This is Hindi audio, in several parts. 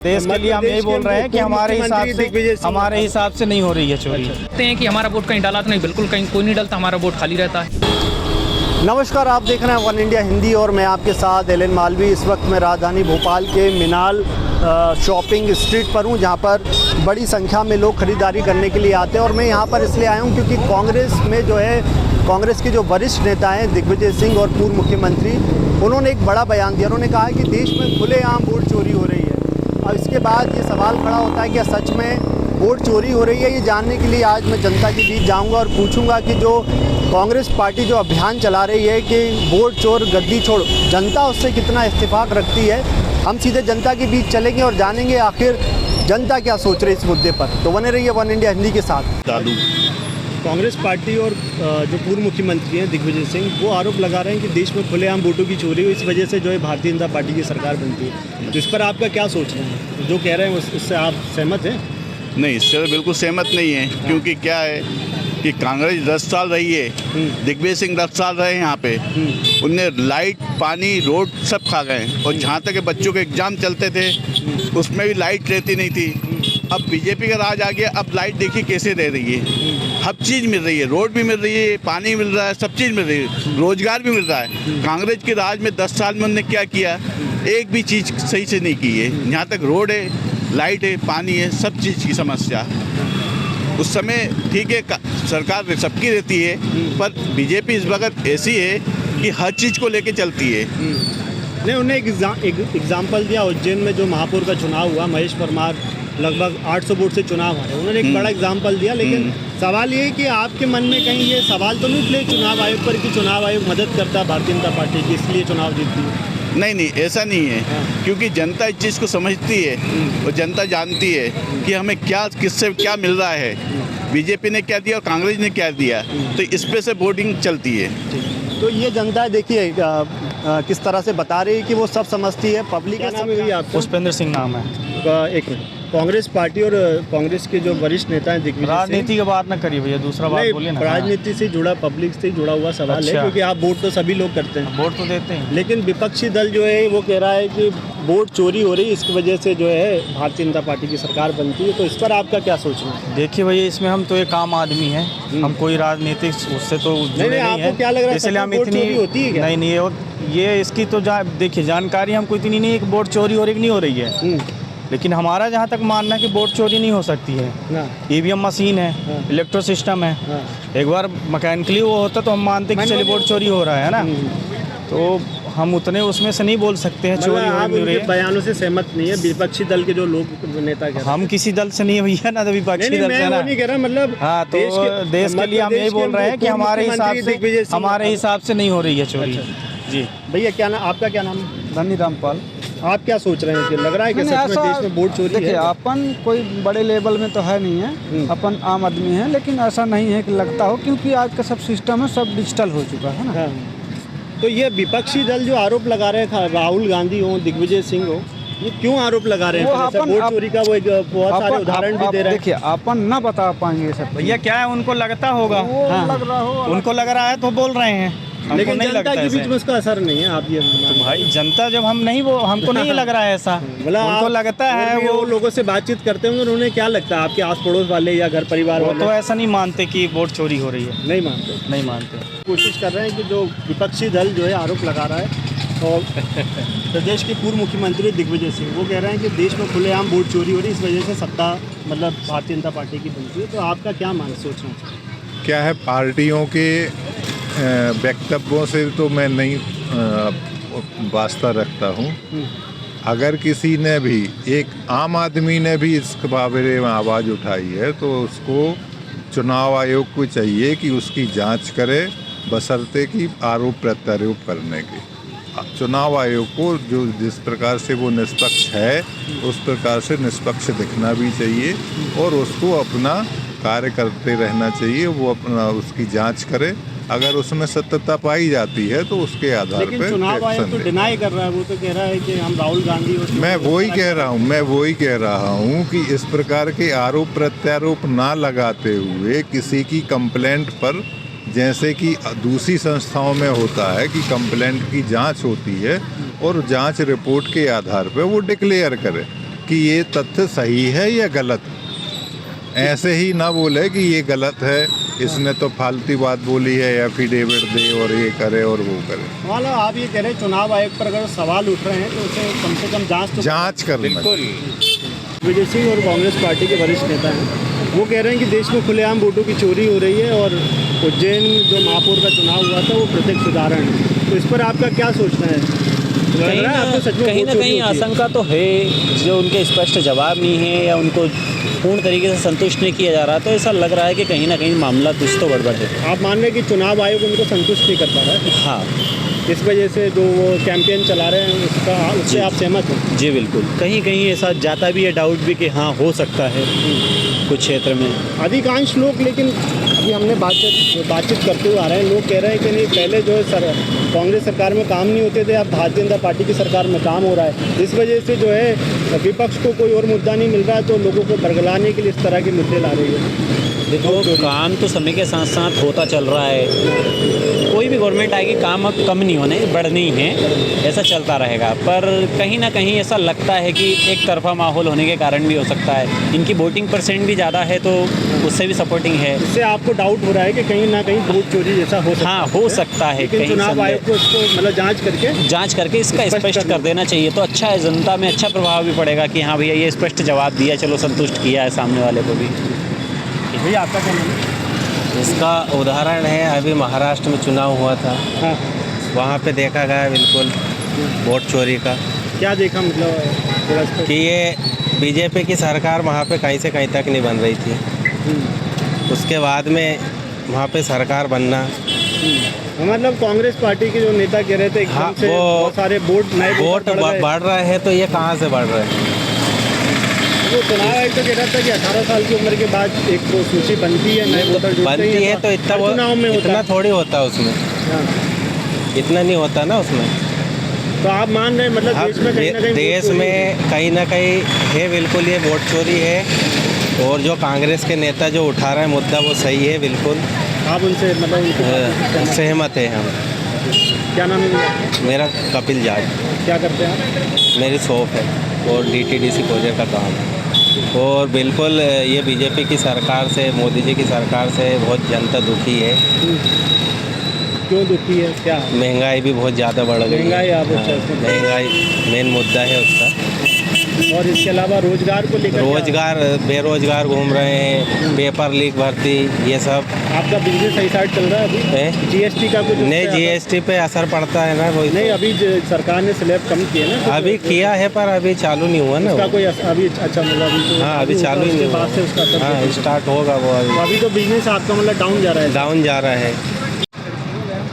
देश के लिए हम यही बोल रहे हैं कि हमारे हिसाब से नहीं हो रही है चोरी। कहते हैं कि हमारा वोट कहीं डाला तो नहीं, बिल्कुल कहीं कोई नहीं डलता, हमारा वोट खाली रहता है। नमस्कार, आप देख रहे हैं वन इंडिया हिंदी और मैं आपके साथ एलन मालवी। इस वक्त मैं राजधानी भोपाल के मिनाल शॉपिंग स्ट्रीट पर हूं, जहां पर बड़ी संख्या में लोग खरीदारी करने के लिए आते हैं। और मैं यहां पर इसलिए आया हूं क्योंकि कांग्रेस में जो है, कांग्रेस के जो वरिष्ठ नेता हैं दिग्विजय सिंह और पूर्व मुख्यमंत्री, उन्होंने एक बड़ा बयान दिया। उन्होंने कहा है कि देश में खुलेआम वोट चोरी हो रही है। और इसके बाद ये सवाल खड़ा होता है कि सच में वोट चोरी हो रही है। ये जानने के लिए आज मैं जनता के बीच जाऊंगा और पूछूंगा कि जो कांग्रेस पार्टी जो अभियान चला रही है कि वोट चोर गद्दी छोड़, जनता उससे कितना इत्तेफाक रखती है। हम सीधे जनता के बीच चलेंगे और जानेंगे आखिर जनता क्या सोच रही है इस मुद्दे पर। तो बने रहिए वन इंडिया हिंदी के साथ। कांग्रेस पार्टी और जो पूर्व मुख्यमंत्री हैं दिग्विजय सिंह, वो आरोप लगा रहे हैं कि देश में खुलेआम वोटों की चोरी हुई, इस वजह से जो है भारतीय जनता पार्टी की सरकार बनती है। तो इस पर आपका क्या सोच रहे हैं? जो कह रहे हैं उससे आप सहमत हैं? नहीं, इससे बिल्कुल सहमत नहीं है। क्योंकि क्या है कि कांग्रेस 10 साल रही है, दिग्विजय सिंह 10 साल रहे यहाँ पे, उनने लाइट, पानी, रोड सब खा गए। और जहाँ तक बच्चों के एग्जाम चलते थे उसमें भी लाइट रहती नहीं थी। अब बीजेपी का राज आ गया, अब लाइट देखिए कैसे रह रही है, हर चीज़ मिल रही है, रोड भी मिल रही है, पानी मिल रहा है, सब चीज़ मिल रही है, रोजगार भी मिल रहा है। कांग्रेस के राज में 10 साल में उन्होंने क्या किया? एक भी चीज़ सही से नहीं की है। यहाँ तक रोड है, लाइट है, पानी है, सब चीज़ की समस्या। उस समय ठीक है, सरकार सबकी रहती है, पर बीजेपी इस वक्त ऐसी है कि हर चीज़ को लेके चलती है। नहीं, उन्हें एक एग्जाम्पल दिया। उज्जैन में जो महापौर का चुनाव हुआ, महेश परमार लगभग 800 वोट से चुनाव हारे, उन्होंने एक बड़ा एग्जाम्पल दिया। लेकिन सवाल ये है कि आपके मन में कहीं ये सवाल तो नहीं उठले चुनाव आयोग पर कि चुनाव आयोग मदद करता भारतीय जनता पार्टी की, इसलिए चुनाव जीतती है? नहीं, ऐसा नहीं है। क्योंकि जनता इस चीज़ को समझती है और जनता जानती है कि हमें क्या, किससे क्या मिल रहा है, बीजेपी ने क्या दिया और कांग्रेस ने क्या दिया, तो इस पे से वोटिंग चलती है। तो ये जनता देखिए किस तरह से बता रही है कि वो सब समझती है। पब्लिक का नाम है आपका? पुष्पेंद्र सिंह नाम है। एक मिनट, कांग्रेस पार्टी और कांग्रेस के जो वरिष्ठ नेता हैं दिग्विजय सिंह, राजनीति की बात ना करिए भैया, दूसरा बात बोलिए ना। राजनीति से जुड़ा, पब्लिक से जुड़ा हुआ सवाल है, क्योंकि आप वोट तो सभी लोग करते हैं, वोट तो देते हैं। लेकिन विपक्षी दल जो है वो कह रहा है कि वोट चोरी हो रही है, इसकी वजह से जो है भारतीय जनता पार्टी की सरकार बनती है। तो इस पर आपका क्या सोचना है? देखिए भैया, इसमें हम तो एक आम आदमी हैं, हम कोई राजनीतिक उससे तो जुड़े नहीं है। आपको क्या लग रहा है, इसलिए हम वोट चोरी होती है क्या? नहीं, ये इसकी तो देखिए जानकारी हमको इतनी नहीं है कि वोट चोरी हो रही कि नहीं हो रही है। लेकिन हमारा जहाँ तक मानना है कि वोट चोरी नहीं हो सकती है। ईवीएम मशीन है, इलेक्ट्रो सिस्टम है, एक बार मैकेनिकली वो होता तो हम मानते कि चलिए वोट चोरी हो रहा है ना। तो हम उतने उसमें से नहीं बोल सकते हैं चोरी हो रही है। बयानों से सहमत नहीं है विपक्षी दल के जो लोग नेता कह रहे हैं? हम किसी दल से नहीं है भैया ना, तो विपक्षी दल से ना। नहीं कह रहा, मतलब हाँ, तो देश के लिए हम यही बोल रहे हैं कि हमारे हिसाब से नहीं हो रही है चोरी। जी भैया, क्या नाम आपका? क्या नाम? धनी रामपाल। आप क्या सोच रहे हैं कि लग रहा है कि सच में देश में वोट चोरी है? देखिए, अपन कोई बड़े लेवल में तो है नहीं है, अपन आम आदमी है, लेकिन ऐसा नहीं है कि लगता हो, क्योंकि आज का सब सिस्टम है, सब डिजिटल हो चुका है ना। तो ये विपक्षी दल जो आरोप लगा रहे हैं, राहुल गांधी हो, दिग्विजय सिंह हो, ये क्यों आरोप लगा रहे हैं? वोट चोरी का वो एक बहुत सारे उदाहरण भी दे रहे हैं। देखिए, अपन ना बता पाएंगे सब भैया, क्या है उनको लगता होगा, लग रहा हो, उनको लग रहा है तो बोल रहे हैं, लेकिन जनता के बीच में उसका असर नहीं है। आप ये तो भाई, जनता जब हम नहीं, वो हमको नहीं लग रहा है ऐसा, उनको लगता है। वो लोगों से बातचीत करते होंगे, उन्हें क्या लगता है आपके आस पड़ोस वाले या घर परिवार वाले? तो ऐसा नहीं मानते कि वोट चोरी हो रही है। नहीं मानते। कोशिश कर रहे हैं कि जो विपक्षी दल जो है आरोप लगा रहा है, और प्रदेश के पूर्व मुख्यमंत्री दिग्विजय सिंह, वो कह रहे हैं कि देश में खुलेआम वोट चोरी हो रही है, इस वजह से सत्ता मतलब भारतीय जनता पार्टी की बनती है। तो आपका क्या सोचना चाहिए? क्या है, पार्टियों के वक्तव्यों से तो मैं नहीं वास्ता रखता हूँ। अगर किसी ने भी, एक आम आदमी ने भी इस बारे में आवाज़ उठाई है, तो उसको चुनाव आयोग को चाहिए कि उसकी जांच करे, बशर्ते कि आरोप प्रत्यारोप करने की। चुनाव आयोग को जो जिस प्रकार से वो निष्पक्ष है, उस प्रकार से निष्पक्ष दिखना भी चाहिए और उसको अपना कार्य करते रहना चाहिए। वो अपना उसकी जांच करे, अगर उसमें सत्यता पाई जाती है तो उसके आधार पर चुनाव आयोग तो डिनाई कर रहा है, वो तो कह रहा है कि हम राहुल गांधी। मैं वही कह रहा हूँ कि इस प्रकार के आरोप प्रत्यारोप ना लगाते हुए किसी की कंप्लेंट पर, जैसे कि दूसरी संस्थाओं में होता है कि कंप्लेंट की जांच होती है और जांच रिपोर्ट के आधार पर वो डिक्लेयर करे कि ये तथ्य सही है या गलत। ऐसे ही ना बोले कि ये गलत है, इसने तो फालतू बात बोली है, एफिडेविट दे और ये करे और वो करे। मतलब आप ये कह रहे हैं चुनाव आयोग पर अगर सवाल उठ रहे हैं तो उसे कम से कम जांच करना। विजय सिंह और कांग्रेस पार्टी के वरिष्ठ नेता हैं, वो कह रहे हैं कि देश में खुलेआम वोटों की चोरी हो रही है और उज्जैन जो महापौर का चुनाव हुआ था वो प्रत्यक्ष उदाहरण है। तो इस पर आपका क्या सोचना है? कहीं ना कहीं आशंका तो है, जो उनके स्पष्ट जवाब नहीं है या उनको पूर्ण तरीके से संतुष्ट नहीं किया जा रहा, तो ऐसा लग रहा है कि कहीं ना कहीं मामला कुछ तो गड़बड़ है। आप मान रहे हैं कि चुनाव आयोग उनको संतुष्ट नहीं कर पा रहा है? हाँ, इस वजह से जो वो कैंपेन चला रहे हैं उससे आप सहमत हैं? जी बिल्कुल, कहीं कहीं ऐसा जाता भी है डाउट भी कि हाँ हो सकता है कुछ क्षेत्र में। अधिकांश लोग, लेकिन अभी हमने बातचीत करते हुए आ रहे हैं, लोग कह रहे हैं कि नहीं, पहले जो है कांग्रेस सरकार में काम नहीं होते थे, अब भारतीय जनता पार्टी की सरकार में काम हो रहा है। इस वजह से जो है विपक्ष को कोई और मुद्दा नहीं मिल रहा है, तो लोगों को बरगलाने के लिए इस तरह के मुद्दे ला रही है। देखो, काम तो समय के साथ साथ होता चल रहा है, कोई भी गवर्नमेंट आएगी काम अब कम नहीं होने, बढ़नी है, ऐसा चलता रहेगा। पर कहीं ना कहीं ऐसा लगता है कि एक तरफा माहौल होने के कारण भी हो सकता है, इनकी वोटिंग परसेंट भी ज़्यादा है तो उससे भी सपोर्टिंग है। इससे आपको डाउट हो रहा है कि कहीं ना कहीं वोट चोरी जैसा हो सकता है? हाँ, हो सकता है। लेकिन चुनाव आयोग को इसको मतलब जांच करके इसका स्पष्ट कर देना चाहिए, तो अच्छा है, जनता में अच्छा प्रभाव भी पड़ेगा कि हाँ भैया ये स्पष्ट जवाब दिया, चलो संतुष्ट किया है सामने वाले को भी। भैया आपका क्या नाम है? इसका उदाहरण है, अभी महाराष्ट्र में चुनाव हुआ था, हाँ, वहाँ पे देखा गया बिल्कुल वोट चोरी का। क्या देखा मतलब कि ये बीजेपी की सरकार वहाँ पे कहीं से कहीं तक नहीं बन रही थी, उसके बाद में वहाँ पे सरकार बनना, मतलब कांग्रेस पार्टी के जो नेता कह रहे थे हाँ, से बहुत सारे वोट बढ़ रहे हैं, तो ये कहाँ से बढ़ रहे हैं? वो चुनाव आयोग तो कह रहा था कि 18 साल की उम्र के बाद एक तो सूची बनती है, नए वोटर बनती है, तो इतना थोड़ी होता है उसमें, इतना नहीं होता ना उसमें। तो आप मान रहे हैं मतलब देश में कहीं ना कहीं है बिल्कुल ये वोट चोरी है, और जो कांग्रेस के नेता जो उठा रहे हैं मुद्दा वो सही है बिल्कुल। आप उनसे मतलब सहमत है हम। क्या नाम है? मेरा कपिल जाट। क्या करते हैं आप? मेरी शॉप है और DTDC कोरियर का काम है। और बिल्कुल ये बीजेपी की सरकार से, मोदी जी की सरकार से बहुत जनता दुखी है। क्यों दुखी है? क्या? महंगाई भी बहुत ज़्यादा बढ़ गई। महंगाई मेन मुद्दा है उसका। और इसके अलावा रोजगार को लेकर बेरोजगार घूम रहे हैं, पेपर लीक भर्ती, ये सब। आपका बिजनेस सही साइड चल रहा है अभी? GST का कुछ नहीं, GST पे असर पड़ता है ना कोई। नहीं, अभी सरकार ने स्लैब कम किया ना, अभी किया है पर अभी चालू नहीं हुआ ना। उसका कोई अभी अच्छा मतलब अभी हाँ, अभी चालू ही नहीं हुआ, हाँ स्टार्ट होगा वो। अभी तो बिजनेस आपका मतलब डाउन जा रहा है।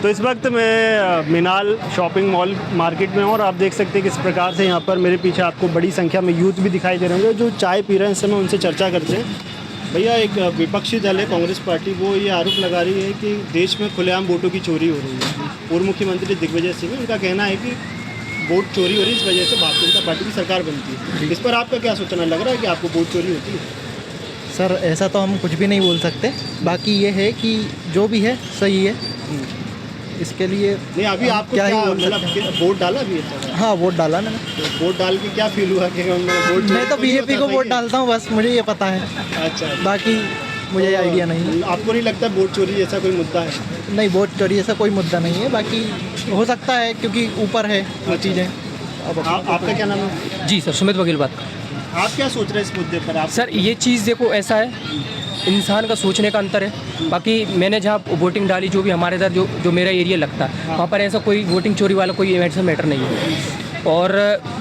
तो इस वक्त मैं मिनाल शॉपिंग मॉल मार्केट में हूँ और आप देख सकते हैं किस प्रकार से यहाँ पर मेरे पीछे आपको बड़ी संख्या में यूथ भी दिखाई दे रहे होंगे जो चाय पी रहे हैं। इस समय उनसे चर्चा करते हैं। भैया, एक विपक्षी दल है कांग्रेस पार्टी, वो ये आरोप लगा रही है कि देश में खुलेआम वोटों की चोरी हो रही है। पूर्व मुख्यमंत्री दिग्विजय सिंह, उनका कहना है कि वोट चोरी हो रही है, इस वजह से भारतीय जनता पार्टी की सरकार बनती है। इस पर आपका क्या सोचना? लग रहा है कि आपको वोट चोरी होती है? सर, ऐसा तो हम कुछ भी नहीं बोल सकते। बाकी ये है कि जो भी है सही है, इसके लिए नहीं। अभी आपको क्या मतलब वोट डाला भी है? हाँ, वोट डाला मैंने। तो वोट डाल के क्या फील हुआ कि वोट? मैं तो बीजेपी को वोट डालता हूँ, बस मुझे ये पता है। अच्छा, बाकी मुझे आइडिया नहीं। आपको नहीं लगता वोट चोरी जैसा कोई मुद्दा है? नहीं, वोट चोरी जैसा कोई मुद्दा नहीं है। बाकी हो सकता है क्योंकि ऊपर है वो चीज़ें। अब आपका क्या नाम है? जी सर, सुमित वकील बात। आप क्या सोच रहे हैं इस मुद्दे पर? आप सर, ये चीज़ देखो, ऐसा है, इंसान का सोचने का अंतर है। बाकी मैंने जहाँ वोटिंग डाली, जो भी हमारे इधर जो मेरा एरिया लगता है, वहाँ पर ऐसा कोई वोटिंग चोरी वाला कोई ऐसा मैटर नहीं है। और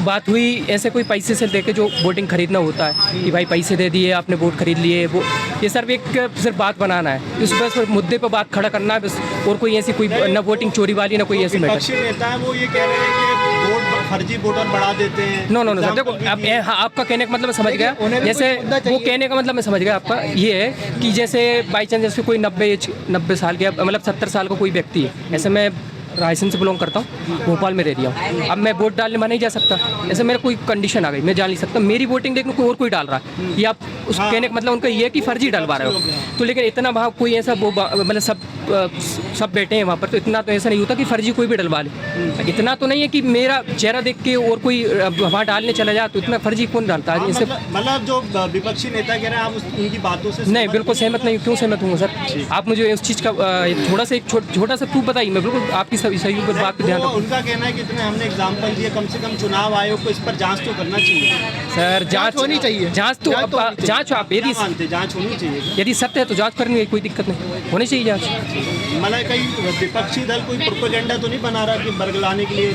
बात हुई ऐसे कोई पैसे से लेके जो वोटिंग खरीदना होता है कि भाई पैसे दे दिए, आपने वोट खरीद लिए, वो ये सिर्फ बात बनाना है, इस बस मुद्दे पर बात खड़ा करना है बस। और कोई ऐसी कोई ना वोटिंग चोरी वाली ना कोई ऐसी मैटर। विपक्षी नेता है वो ये कह रहे हैं कि वोट फर्जी वोटर बढ़ा देते हैं। नो सर, देखो अब हाँ, आपका कहने का मतलब मैं समझ गया। जैसे वो कहने का मतलब मैं समझ गया आपका ये है कि जैसे बाई चांस जैसे कोई 90 साल के मतलब 70 साल का कोई व्यक्ति है, ऐसे मैं रायसेन से बिलोंग करता हूँ, भोपाल में रह रही हूँ, अब मैं वोट डालने में नहीं जा सकता, ऐसे मेरा कोई कंडीशन आ गई, मैं जा नहीं सकता, मेरी वोटिंग देखने कोई और कोई डाल रहा है, या आप उस कहने का मतलब उनका ये है कि फर्जी डलवा रहे हो। तो लेकिन इतना भाव कोई ऐसा वो मतलब सब सब बैठे हैं वहाँ पर, तो इतना तो ऐसा नहीं होता कि फर्जी कोई भी डलवा ले। इतना तो नहीं है कि मेरा चेहरा देख के और कोई वहाँ डालने चला जाए, तो इतना फर्जी कौन डालता है? जैसे मतलब जो विपक्षी नेता कह रहे हैं आप उनकी बातों से नहीं, बिल्कुल सहमत नहीं। क्यों सहमत हूँ सर? आप मुझे उस चीज़ का थोड़ा सा एक छोटा सा प्रूफ बताइए, मैं बिल्कुल आपकी सही पर बात पर ध्यान रखूँ। उनका कहना है कि इतने हमने एग्जाम्पल दिए, कम से कम चुनाव आयोग को इस पर जाँच तो करना चाहिए। सर जाँच होनी चाहिए, जाँच तो जाँच आप यदि जाँच होनी चाहिए, यदि सत्य है तो जाँच करनी है, कोई दिक्कत नहीं, होनी चाहिए जाँच। मतलब कई विपक्षी दल कोई प्रोपेगेंडा तो नहीं बना रहा कि बरगलाने के लिए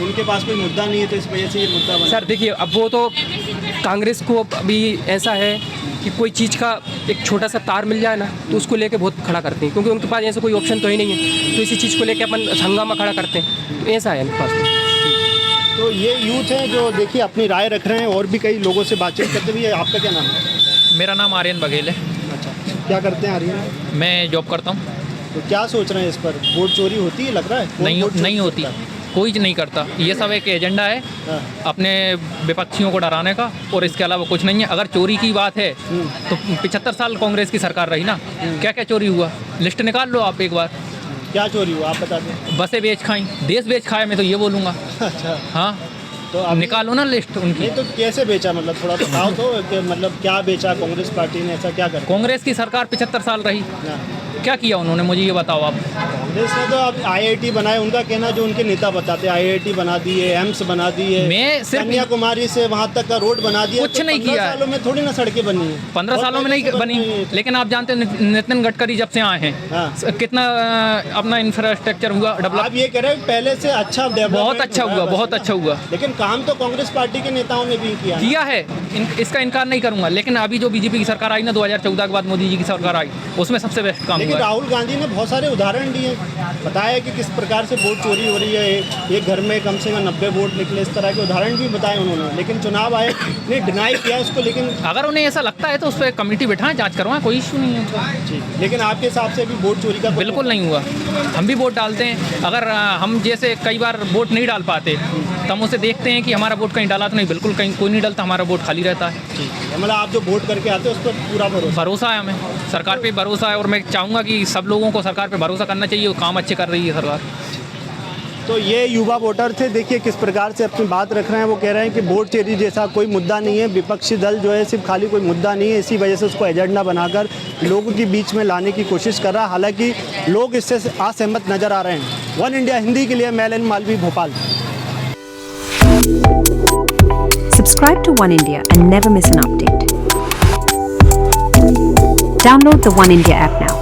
उनके पास कोई मुद्दा नहीं है, तो इस वजह से ये मुद्दा बना? सर देखिए, अब वो तो कांग्रेस को अभी ऐसा है कि कोई चीज़ का एक छोटा सा तार मिल जाए ना, तो उसको लेके बहुत खड़ा करते हैं, क्योंकि उनके पास ऐसा कोई ऑप्शन तो ही नहीं है, तो इसी चीज़ को लेके अपन हंगामा खड़ा करते हैं, तो ऐसा है उनके पास। तो ये यूथ है जो देखिए अपनी राय रख रहे हैं, और भी कई लोगों से बातचीत करते हुए। आपका क्या नाम है? मेरा नाम आर्यन बघेल है। अच्छा, क्या करते हैं आर्यन? मैं जॉब करता हूँ। तो क्या सोच रहे हैं इस पर? वोट चोरी होती है, लग रहा है? नहीं होती, कोई नहीं करता। ये सब एक एजेंडा है अपने विपक्षियों को डराने का, और इसके अलावा कुछ नहीं है। अगर चोरी की बात है तो 75 साल कांग्रेस की सरकार रही ना, क्या क्या चोरी हुआ, लिस्ट निकाल लो आप एक बार। क्या चोरी हुआ आप बता दें। बसें बेच खाई, देश बेच खाए, मैं तो ये बोलूँगा। अच्छा, हाँ, तो निकालो ना लिस्ट उनकी। नहीं तो कैसे बेचा, मतलब थोड़ा बताओ तो कि मतलब क्या बेचा कांग्रेस पार्टी ने, ऐसा क्या कर? कांग्रेस की सरकार 75 साल रही, क्या किया उन्होंने, मुझे ये बताओ आप। कांग्रेस ने तो अब IIT बनाए, उनका कहना जो उनके नेता बताते हैं, IIT बना दिए, एम्स बना दिए, मैं सिर्फ कन्याकुमारी से वहाँ तक का रोड बना दिया। कुछ नहीं किया है। 15 सालों में थोड़ी ना सड़कें बनी है, 15 सालों में नहीं बनी। लेकिन आप जानते हैं नितिन गडकरी जब से आए हैं कितना अपना इंफ्रास्ट्रक्चर हुआ डेवलप। आप ये कह रहे हैं पहले से अच्छा डेवलप, बहुत अच्छा हुआ, बहुत अच्छा हुआ। लेकिन काम तो कांग्रेस पार्टी के नेताओं ने भी किया है, इसका इनकार नहीं करूंगा। लेकिन अभी जो बीजेपी की सरकार आई ना 2014 के बाद मोदी जी की सरकार आई, उसमें सबसे बेस्ट काम हुआ। राहुल गांधी ने बहुत सारे उदाहरण दिए, बताया कि किस प्रकार से वोट चोरी हो रही है, एक घर में कम से कम 90 वोट निकले, इस तरह के उदाहरण भी बताए उन्होंने। लेकिन चुनाव आयोग ने डिनाई किया उसको। लेकिन अगर उन्हें ऐसा लगता है तो उस पर कमेटी बैठाएं, जांच करवाएं, कोई इशू नहीं है। ठीक, लेकिन आपके हिसाब से भी वोट चोरी का बिल्कुल नहीं हुआ। हम भी वोट डालते हैं, अगर हम जैसे कई बार वोट नहीं डाल पाते तो हम उसे देखते हैं कि हमारा वोट कहीं डाला तो नहीं, बिल्कुल कहीं कोई नहीं डालता, हमारा वोट खाली रहता है। मतलब आप जो वोट करके आते हैं उस पर पूरा भरोसा है, हमें सरकार पे भरोसा है, और मैं चाहूँगा कि सब लोगों को सरकार पे भरोसा करना चाहिए, वो काम अच्छे कर रही है सरकार। तो ये युवा वोटर थे, देखिए किस प्रकार से अपनी बात रख रहे हैं। वो कह रहे हैं कि वोट चोरी जैसा कोई मुद्दा नहीं है, विपक्षी दल जो है सिर्फ खाली कोई मुद्दा नहीं है, इसी वजह से उसको एजेंडा बनाकर लोगों के बीच में लाने की कोशिश कर रहा है। हालांकि लोग इससे असहमत नजर आ रहे हैं। वन इंडिया हिंदी के लिए मैं Alan Malvi, Bhopal. Subscribe to One India and never miss an update. Download the One India app now.